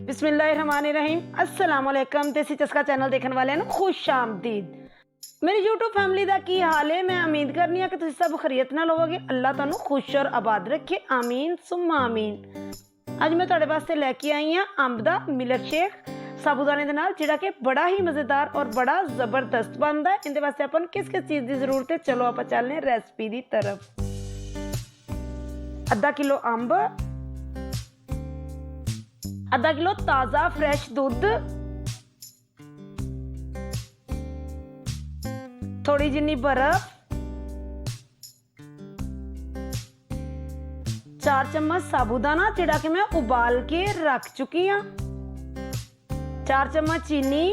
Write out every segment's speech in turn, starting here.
बिस्मिल्लाहिर्रहमानिर्रहीम अस्सलाम वालेकुम। देसी चस्का चैनल देखने वाले खुश आमदीद। मेरी यूट्यूब फैमिली का की हाल है। मैं उम्मीद करनी है कि तुम सब खैरियत नाल होवोगे। अल्लाह तुहानू खुश और आबाद रखे, आमीन सुम्मा आमीन। अज मैं तुहाडे वास्ते लैके आई हाँ अंब दा मिल्क शेक साबूदाने दे नाल, जिहड़ा कि बड़ा ही मज़ेदार और बड़ा जबरदस्त बनता है। इहदे वास्ते आपां नूं किस किस चीज़ की जरूरत है, चलो आपां चलने रेसिपी की तरफ। आधा किलो अंब, आधा किलो ताज़ा फ्रेश दूध, थोड़ी जिन्नी बर्फ, 4 चम्मच साबूदाना जिहड़ा कि मैं उबाल के रख चुकी हाँ, 4 चम्मच चीनी,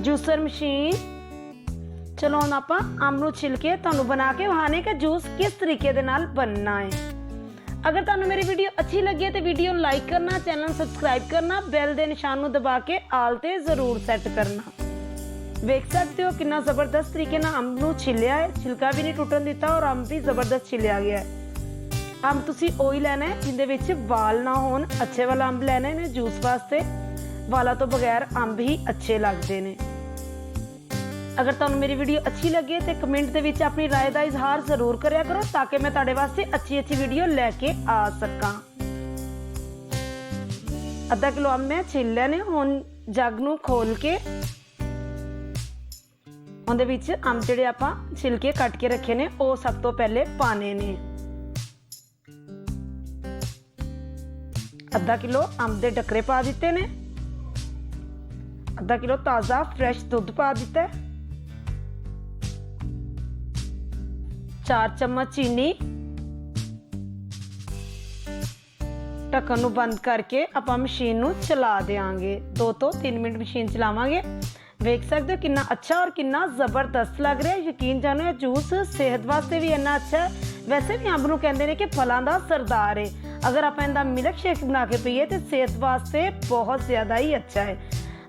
जूसर मशीन। चलो हम आप अंब नूं छिल के तुहानूं बना के वहाने का जूस किस तरीके दे नाल बनना है। अगर तुहानूं मेरी वीडियो अच्छी लगी है तो वीडियो लाइक करना, चैनल सब्सक्राइब करना, बैल दे निशान नूं दबा के आल ते जरूर सैट करना। वेख सकते हो कितना जबरदस्त तरीके नाल अंब नूं छिलिया है, छिलका भी नहीं टुटन दिता और अंब भी जबरदस्त छिलिया गया है। अंब तुसी ओही लेना है जिंदे विच वाल ना होन, अच्छे वाला अंब लेने ने जूस वास्ते। वाला तो बगैर अंब ही अच्छे लगते ने। अगर तुहानूं मेरी वीडियो अच्छी लगे तो कमेंट दे विच अपनी राय का इजहार जरूर करया करो, ताकि मैं तुहाडे वास्ते अच्छी अच्छी वीडियो लैके आ सकां। आधा किलो अंब मैं छिल लेने। हुण जग नूं खोल के उहदे विच अंब जिहड़े आपां छिलके कट के रखे ने वो सब तो पहले पाने ने। आधा किलो अंब दे डकरे पा दिते ने, आधा किलो ताज़ा फ्रेश दूध पा दिता है, 4 चम्मच चीनी। ढक्कन नूं बंद करके आपां मशीन नूं चला देंगे। 2 तो 3 मिनट मशीन चलावांगे। वेख सकते हो कितना अच्छा और कितना जबरदस्त लग रहा है। यकीन जानो जूस सेहत वास्ते भी इन्ना अच्छा है। वैसे भी अंब नूं कहंदे ने कि फलों का सरदार है। अगर आप इहदा मिल्क शेक बना के पीए तो सेहत वास्ते बहुत ज़्यादा ही अच्छा है।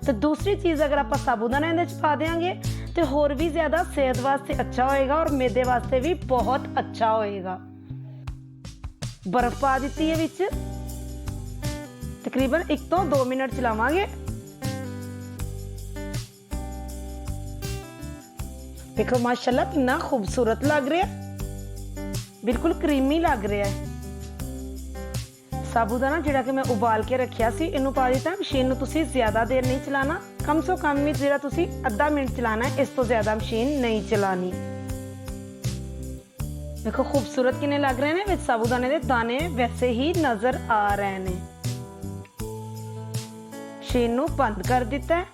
तो दूसरी चीज़ अगर आप साबूदाना इहदे च पा देंगे तो होर भी ज़्यादा सेहत वास्ते अच्छा होएगा और मैदे वास्ते भी बहुत अच्छा होएगा। बर्फ पा दी है विच, तकरीबन 1 तो 2 मिनट चलावांगे। देखो माशाल्लाह कितना खूबसूरत लग रहा है, बिल्कुल क्रीमी लग रहा है। साबूदाना जिहड़ा कि मैं उबाल के रखिया सी इनू पा दिता। मशीन नूं तुसीं ज़्यादा देर नहीं चलाना, कम सो कम भी जिहड़ा तुसीं आधा मिनट चलाना है, इस तो ज़्यादा मशीन नहीं चलानी। देखो खूबसूरत किने लग रहे हैं, विच साबूदाने दे दाने वैसे ही नज़र आ रहे हैं। मशीन नूं बंद कर दिता है।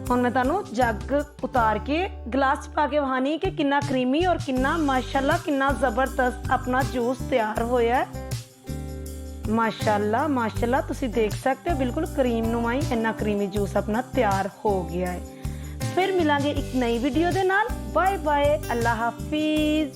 हुण मैं तुहानूं जग उतार के गिलास पा के वहानी कि कितना क्रीमी और कितना माशाल्लाह कितना जबरदस्त अपना जूस तैयार होया है। माशाल्लाह माशाल्लाह तुसी देख सकते हो बिल्कुल क्रीम नुमाई इन्ना क्रीमी जूस अपना तैयार हो गया है। फिर मिलांगे एक नई वीडियो दे नाल। बाय बाय, अल्लाह हाफिज।